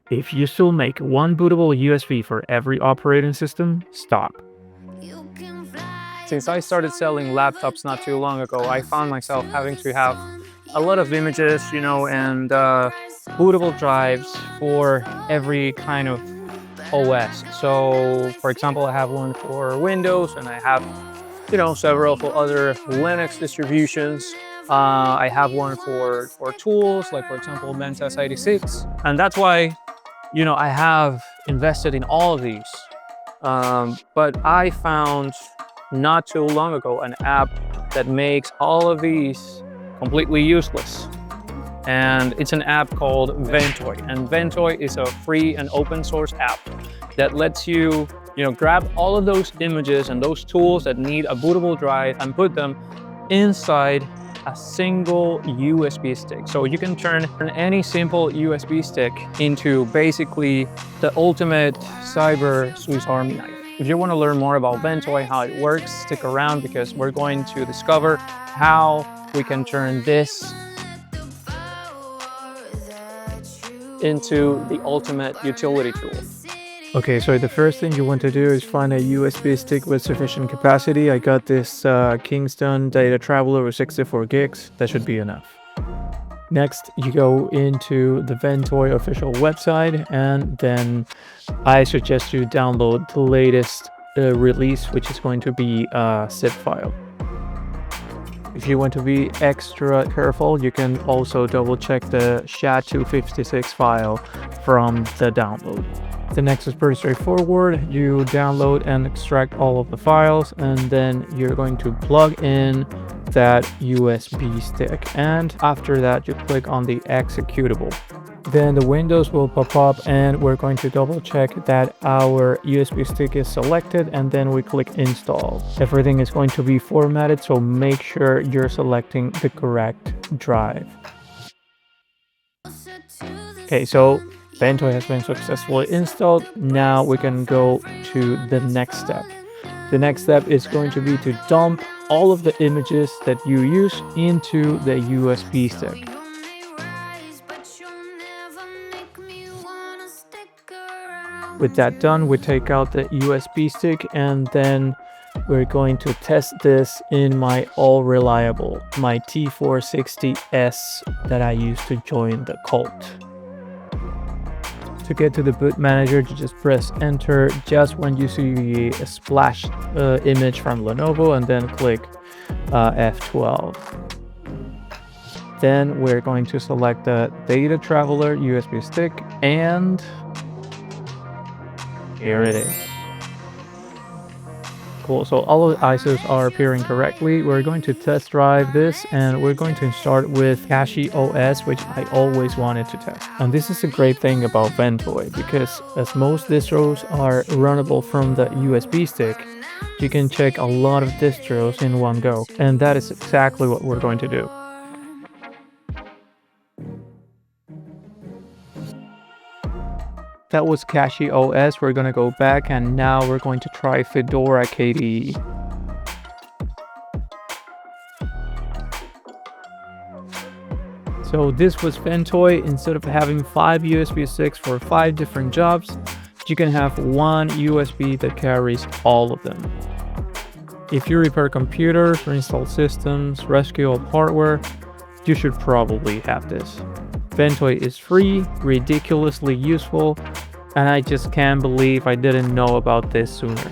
If you still make one bootable USB for every operating system, stop. Since I started selling laptops not too long ago, I found myself having to have a lot of images, and bootable drives for every kind of OS. So, for example, I have one for Windows, and I have, several for other Linux distributions. I have one for tools, like for example, Mentas 86, and that's why, I have invested in all of these. But I found not too long ago an app that makes all of these completely useless. And it's an app called Ventoy. And Ventoy is a free and open source app that lets you, grab all of those images and those tools that need a bootable drive and put them inside a single USB stick. So you can turn any simple USB stick into basically the ultimate cyber Swiss Army knife. If you want to learn more about Ventoy, how it works, stick around because we're going to discover how we can turn this into the ultimate utility tool. Okay, so the first thing you want to do is find a USB stick with sufficient capacity. I got this Kingston Data Traveler with 64 gigs. That should be enough. Next, you go into the Ventoy official website, and then I suggest you download the latest release, which is going to be a zip file. If you want to be extra careful, you can also double check the SHA-256 file from the download. The next is pretty straightforward. You download and extract all of the files, and then you're going to plug in that USB stick. And after that, you click on the executable. Then the windows will pop up, and we're going to double check that our USB stick is selected, and then we click install. Everything is going to be formatted, so make sure you're selecting the correct drive. Okay, so Ventoy has been successfully installed. Now we can go to the next step. The next step is going to be to dump all of the images that you use into the USB stick. With that done, we take out the USB stick, and then we're going to test this in my all reliable, my T460S that I used to join the cult. To get to the boot manager, you just press enter just when you see a splash image from Lenovo, and then click F12. Then we're going to select the Data Traveler USB stick, and here it is. Cool, so all of the ISOs are appearing correctly. We're going to test drive this, and we're going to start with Cache OS, which I always wanted to test. And this is a great thing about Ventoy, because as most distros are runnable from the USB stick, you can check a lot of distros in one go. And that is exactly what we're going to do. That was Cache OS. We're going to go back, and now we're going to try Fedora KDE. So this was Ventoy. Instead of having 5 USB sticks for 5 different jobs, you can have one USB that carries all of them. If you repair computers, reinstall systems, rescue old hardware, you should probably have this. Ventoy is free, ridiculously useful, and I just can't believe I didn't know about this sooner.